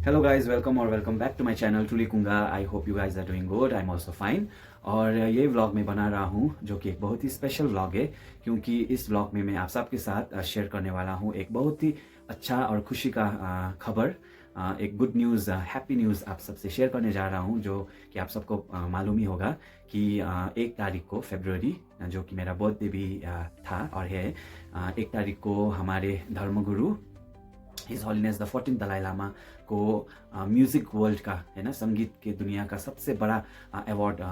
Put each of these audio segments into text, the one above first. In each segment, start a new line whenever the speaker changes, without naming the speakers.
Hello guys, welcome और welcome back to my channel truly कुंगा। I hope you guys are doing good. I am also fine. और ये vlog मैं बना रहा हूँ जो कि एक बहुत ही स्पेशल व्लॉग है, क्योंकि इस व्लॉग में मैं आप सबके साथ शेयर करने वाला हूँ एक बहुत ही अच्छा और खुशी का खबर, एक गुड न्यूज़, हैप्पी न्यूज़ आप सबसे शेयर करने जा रहा हूँ, जो कि आप सबको मालूम ही होगा कि 1 तारीख को फरवरी, जो कि मेरा बर्थडे भी था और है, 1 तारीख को हमारे धर्मगुरु his holiness the 14th Dalai Lama को म्यूज़िक वर्ल्ड का, है ना, संगीत के दुनिया का सबसे बड़ा अवार्ड,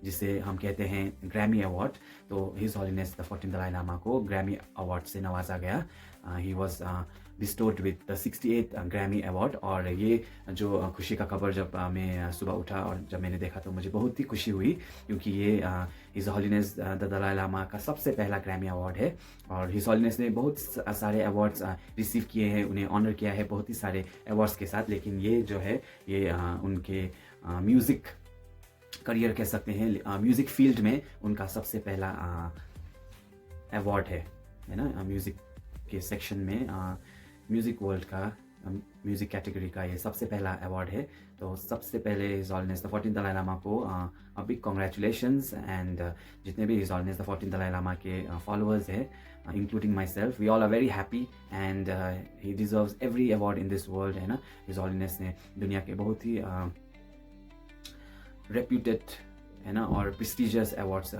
जिसे हम कहते हैं ग्रैमी अवार्ड, तो his holiness the 14th Dalai Lama को ग्रैमी अवार्ड से नवाजा गया। He was bestowed with the 68th Grammy award. और ये जो खुशी का खबर जब मैं सुबह उठा और जब मैंने देखा तो मुझे बहुत ही खुशी हुई, क्योंकि ये his holiness the Dalai Lama का सबसे पहला ग्रैमी अवार्ड है। और हिज हॉलीनेस ने बहुत सारे अवार्ड्स रिसीव किए हैं, उन्हें ऑनर किया है बहुत ही सारे अवार्ड्स के साथ, लेकिन ये जो है ये उनके म्यूज़िक करियर कह सकते हैं, म्यूज़िक फील्ड में उनका सबसे पहला अवार्ड है ना, म्यूज़िक के सेक्शन में, म्यूज़िक वर्ल्ड का, म्यूज़िक कैटेगरी का ये सबसे पहला अवार्ड है। तो सबसे पहले his holiness the 14th Dalai Lama को बिग कॉन्ग्रेचुलेशंस। एंड जितने भी his holiness the 14th Dalai Lama के फॉलोअर्स हैं, including myself, we all are very happy and he deserves every award in this world, है ना। हिज हॉलीनेस ने दुनिया के बहुत ही रेप्यूटेड, है ना, और प्रेस्टिजियस अवार्ड्स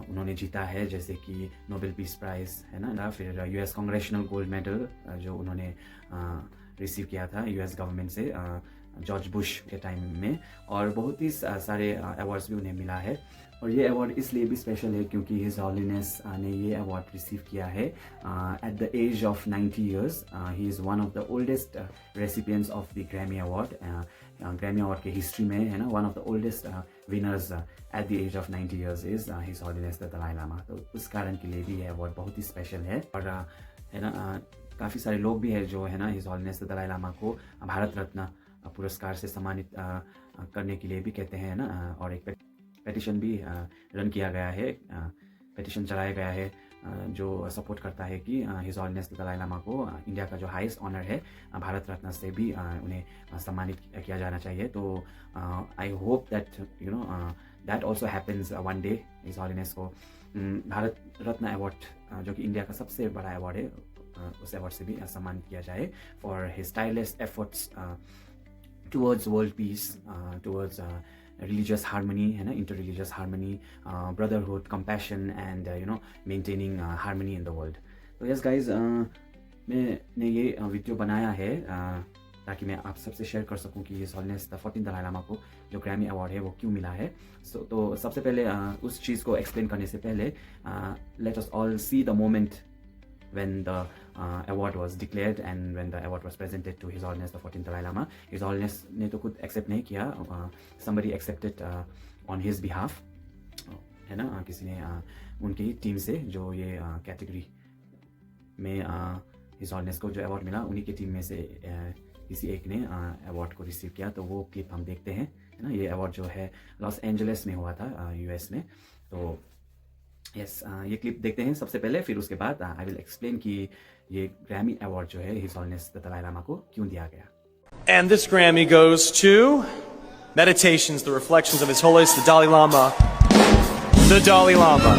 उन्होंने जीता है, जैसे कि नोबेल पीस प्राइज़, है ना, फिर यूएस कांग्रेशनल गोल्ड मेडल जो उन्होंने रिसीव किया था यूएस गवर्नमेंट से जॉर्ज बुश के टाइम में, और बहुत ही सारे अवार्ड्स भी उन्हें मिला है। और ये अवार्ड इसलिए भी स्पेशल है क्योंकि हिज हॉलीनेस ने ये अवार्ड रिसीव किया है at the age of 90 years। He is one of the oldest recipients of the Grammy award. Grammy award के हिस्ट्री में, है ना, one of the oldest winners at the age of 90 years is his holiness the Dalai Lama. तो उस कारण के लिए भी ये अवार्ड बहुत ही स्पेशल है। और है ना, काफ़ी सारे लोग भी हैं जो, है ना, his holiness the Dalai Lama को भारत रत्न पुरस्कार से सम्मानित करने के लिए भी कहते हैं, है ना। और एक पेटिशन भी रन किया गया है, पेटिशन चलाया गया है जो सपोर्ट करता है कि his holiness the Dalai Lama को इंडिया का जो हाईएस्ट ऑनर है भारत रत्न से भी उन्हें सम्मानित किया जाना चाहिए। तो I hope that you know that also happens one day. His holiness को भारत रत्न अवार्ड, जो कि इंडिया का सबसे बड़ा अवार्ड है, उस अवार्ड से भी सम्मानित किया जाए for his tireless efforts towards world peace, towards religious harmony, है ना, inter-religious harmony, brotherhood, compassion and maintaining harmony in the world. तो yes guys, मैंने ये वीडियो बनाया है ताकि मैं आप सबसे शेयर कर सकूं कि his holiness the 14th Dalai Lama को जो ग्रैमी अवार्ड है वो क्यों मिला है। तो सबसे पहले उस चीज़ को एक्सप्लेन करने से पहले let us all see the moment when the award was declared and when the award was presented to His Holiness the 14th Dalai Lama. His Holiness ने तो खुद accept नहीं किया, somebody accepted on his behalf, है ना, किसी ने उनकी ही टीम से, जो ये कैटेगरी में His Holiness को जो अवार्ड मिला, उन्हीं की टीम में से किसी एक ने अवार्ड को रिसीव किया। तो वो क्लिप हम देखते हैं, है ना। ये अवार्ड जो है लॉस एंजलिस में हुआ था, यूएस में। तो यस, ये क्लिप देखते हैं सबसे पहले, फिर उसके बाद आई विल एक्सप्लेन कि ये ग्रैमी अवार्ड जो है his holiness the Dalai Lama को क्यों दिया गया।
And this Grammy goes to Meditations, the Reflections of His Holiness the Dalai Lama. The Dalai Lama.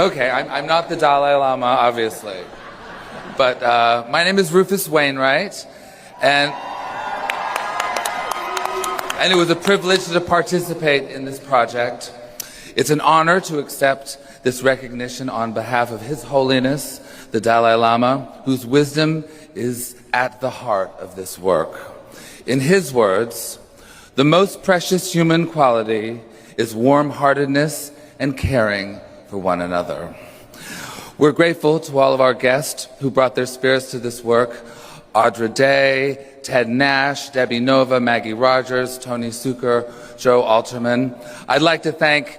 Okay, I'm not the Dalai Lama, obviously. But my name is Rufus Wainwright, and it was a privilege to participate in this project. It's an honor to accept this recognition on behalf of His Holiness, the Dalai Lama, whose wisdom is at the heart of this work. In his words, the most precious human quality is warm-heartedness and caring for one another. We're grateful to all of our guests who brought their spirits to this work: Audra Day, Ted Nash, Debbie Nova, Maggie Rogers, Tony Suker, Joe Alterman. I'd like to thank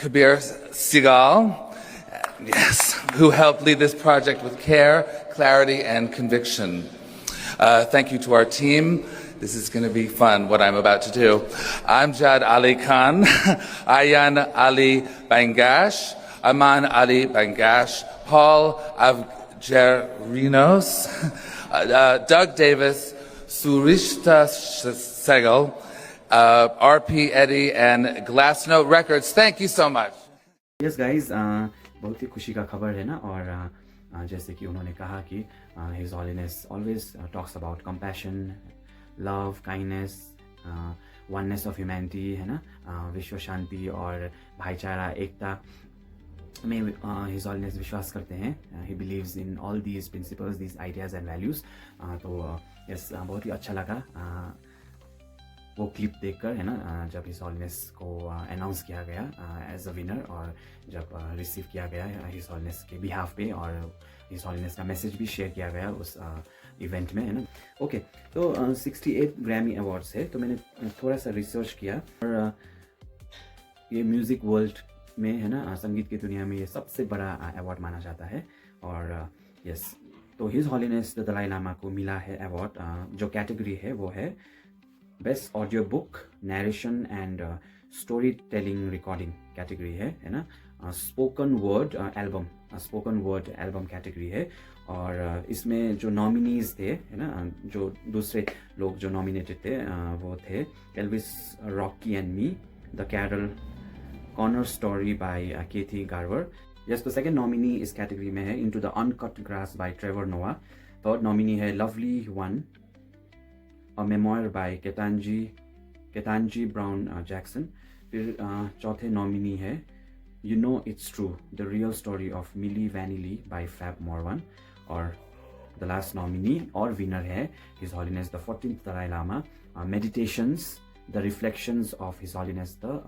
Kabir Sigal, yes, who helped lead this project with care, clarity, and conviction. Thank you to our team. This is going to be fun, what I'm about to do. Amjad Ali Khan, Ayan Ali Bangash, Aman Ali Bangash, Paul Avgerinos, Doug Davis, Surishta Segal, RP Eddie, and Glassnote Records. Thank you so much.
Yes guys बहुत ही खुशी का खबर है ना। और जैसे कि उन्होंने कहा कि his holiness always talks about compassion, love, kindness, oneness of humanity, है ना, विश्व शांति और भाईचारा, एकता में हिज हॉलीनेस विश्वास करते हैं। He believes in all these principles, these ideas and values. तो यस बहुत ही अच्छा लगा वो क्लिप देखकर, है ना, जब हिज हॉलीनेस को अनाउंस किया गया एज अ विनर, और जब रिसीव किया गया हिज हॉलीनेस के बिहाफ पे, और हिज हॉलीनेस का मैसेज भी शेयर किया गया उस इवेंट में, है ना। ओके, तो 68 ग्रैमी अवार्ड्स है। तो मैंने थोड़ा सा रिसर्च किया, और ये म्यूज़िक वर्ल्ड में, है ना, संगीत की दुनिया में ये सबसे बड़ा अवार्ड माना जाता है। और यस, तो his holiness the Dalai Lama को मिला है अवार्ड। जो कैटेगरी है वो है best audio book, narration and story telling recording category है ना। Spoken word album, spoken word album category है। और इसमें जो नॉमिनीज थे, है ना, जो दूसरे लोग जो नॉमिनेटेड थे वो थे Elvis Rocky and me, the Carol, Connors story by Kathy Garver. Yes, तो सेकंड नॉमिनी इस कैटेगरी में है into the uncut grass by Trevor Noah. Third nominee है lovely one, a memoir by Ketanji Brown Jackson. फिर चौथे nominee है you know it's true, the real story of Milli Vanilli by Fab Morvan. और the last nominee और winner है his holiness the 14th Dalai Lama, meditations, the reflections of his holiness the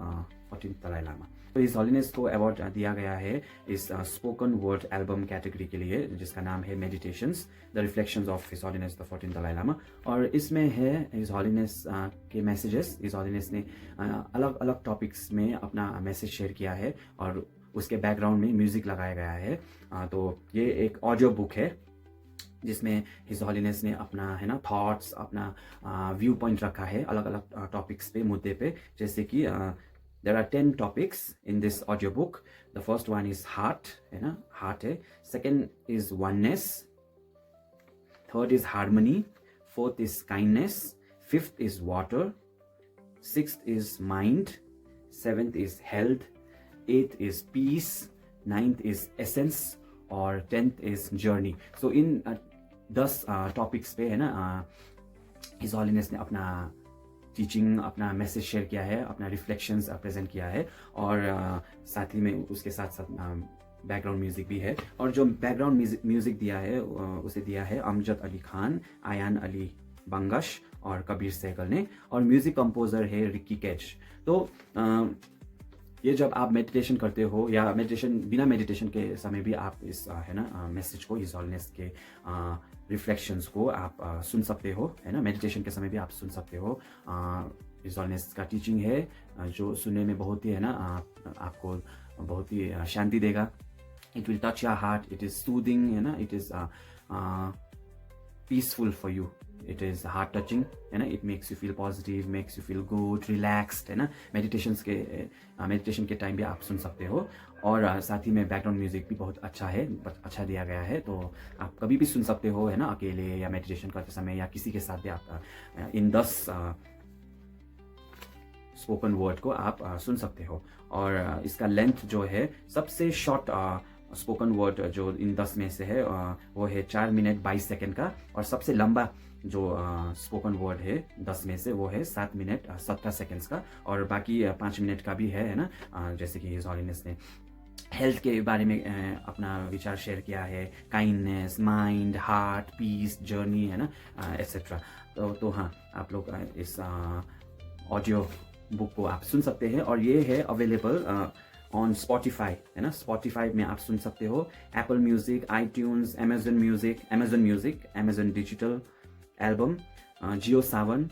14th Dalai Lama. तो his holiness को award दिया गया है इस spoken word album category के लिए, जिसका नाम है meditations, the reflections of his holiness the 14th Dalai Lama. और इसमें है हिज हॉलीनेस के मैसेजेस। हिज हॉलीनेस ने अलग अलग टॉपिक्स में अपना मैसेज शेयर किया है, और उसके बैकग्राउंड में म्यूजिक लगाया गया है। तो ये एक ऑडियो बुक है जिसमें हिज हॉलीनेस ने अपना, है ना, थॉट्स, अपना व्यू पॉइंट रखा है अलग अलग टॉपिक्स पे, मुद्दे पे। जैसे कि there are 10 topics in this audiobook. The first one is heart, है ना, heart है। Second is oneness. Third is harmony. Fourth is kindness. Fifth is water. Sixth is mind. Seventh is health. Eighth is peace. Ninth is essence. और 10th is journey. So in 10 topics पे, है ना, his हॉलीनेस ने अपना teaching, अपना message share किया है, अपना रिफ्लेक्शंस प्रेजेंट किया है। और साथ ही में उसके साथ साथ बैकग्राउंड म्यूजिक भी है। और जो बैकग्राउंड म्यूजिक दिया है उसे दिया है अमजद अली खान, आयान अली बंगश और कबीर सहगल ने। और म्यूजिक कंपोजर है रिकी कैच। तो ये जब आप मेडिटेशन करते हो, या मेडिटेशन, बिना मेडिटेशन के समय भी आप इस, है ना, मैसेज को, हिज हॉलीनेस के रिफ्लेक्शंस को आप सुन सकते हो, है ना। मेडिटेशन के समय भी आप सुन सकते हो। हिज हॉलीनेस का टीचिंग है जो सुनने में बहुत ही, है ना, आपको बहुत ही शांति देगा। It will touch your heart, it is soothing, है ना, it is peaceful for you, it is heart touching, है ना। It makes you feel positive, makes you feel good, relaxed, है ना। मेडिटेशन के टाइम भी आप सुन सकते हो। और साथ ही में बैकग्राउंड म्यूजिक भी बहुत अच्छा है, अच्छा दिया गया है। तो आप कभी भी सुन सकते हो, है ना, अकेले या मेडिटेशन करते समय, या किसी के साथ भी आप इन 10 स्पोकन वर्ड को आप सुन सकते हो। और इसका लेंथ जो है, सबसे शॉर्ट स्पोकन वर्ड जो इन 10 में से है वो है 4 मिनट 22 सेकेंड का। और सबसे लंबा जो स्पोकन वर्ड है 10 में से, वो है 7 मिनट 17 सेकेंड्स का। और बाकी 5 मिनट का भी है ना। जैसे कि हिज हॉलीनेस ने हेल्थ के बारे में अपना विचार शेयर किया है, kindness, mind, heart, peace, journey, है ना, एट्सेट्रा। तो हाँ, आप लोग इस ऑडियो बुक को आप सुन सकते हैं। और ये है अवेलेबल ऑन स्पॉटिफाई, है ना। स्पॉटिफाई में आप सुन सकते हो, Apple music, iTunes, Amazon digital album, Jio Saavn,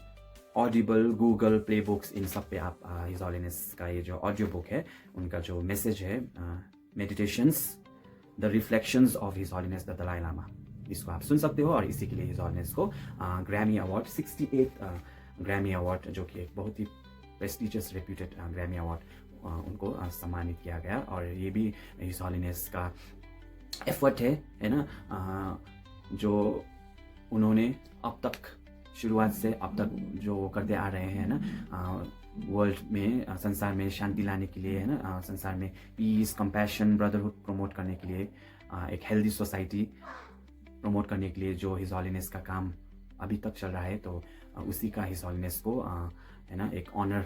Audible, Google play books, इन सब पे आप हिज हॉलीनेस का ये जो ऑडियो बुक है, उनका जो मैसेज है, meditations, the reflections of his holiness the Dalai Lama, इसको आप सुन सकते हो। और इसी के लिए हिज हॉलीनेस को ग्रैमी अवार्ड 68 ग्रैमी अवार्ड, जो कि एक बहुत ही प्रेस्टिजियस रेप्यूटेड ग्रैमी अवार्ड उनको सम्मानित किया गया। और ये भी हिज हॉलीनेस का एफर्ट है ना, जो उन्होंने अब तक शुरुआत से अब तक जो करते आ रहे हैं ना, वर्ल्ड में, संसार में शांति लाने के लिए, है ना, संसार में पीस, कंपैशन, ब्रदरहुड प्रमोट करने के लिए, एक हेल्दी सोसाइटी प्रमोट करने के लिए जो हिज हॉलीनेस का काम अभी तक चल रहा है, तो उसी का हिज हॉलीनेस को है ना एक ऑनर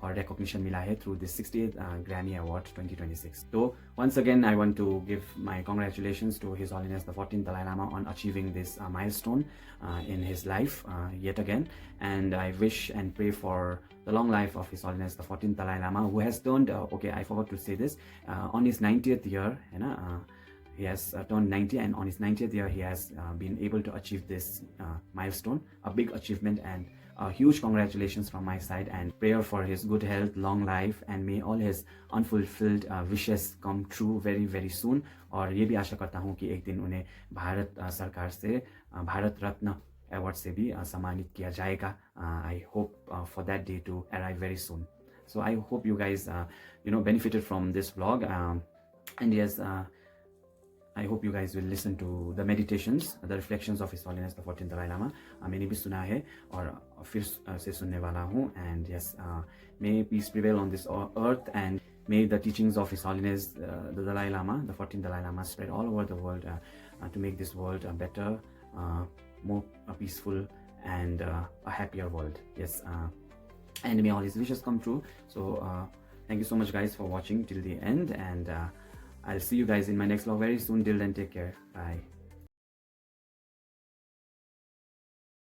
और रिकॉग्निशन मिला है through this 60th Grammy award 2026. तो once again I want to give my congratulations to His Holiness the 14th Dalai Lama on achieving this milestone in his life yet again, and I wish and pray for the long life of His Holiness the 14th Dalai Lama, who has turned okay, I forgot to say this, on his 90th year, you know, he has turned 90, and on his 90th year he has been able to achieve this milestone, a big achievement, and a huge congratulations from my side, and prayer for his good health, long life, and may all his unfulfilled wishes come true very very soon. और ये भी आशा करता हूँ कि एक दिन उन्हें भारत सरकार से भारत रत्न अवार्ड से भी सम्मानित किया जाएगा. I hope for that day to arrive very soon. So I hope you guys benefited from this vlog, and yes, I hope you guys will listen to the meditations, the reflections of His Holiness the 14th Dalai Lama. मैंने भी सुना है और फिर से सुनने वाला हूँ. And yes, may peace prevail on this earth, and may the teachings of His Holiness the Dalai Lama, the 14th Dalai Lama, spread all over the world to make this world a better, more peaceful, and a happier world. Yes, and may all his wishes come true. So thank you so much guys for watching till the end, and I'll see you guys in my next vlog very soon. Till then, take care. Bye.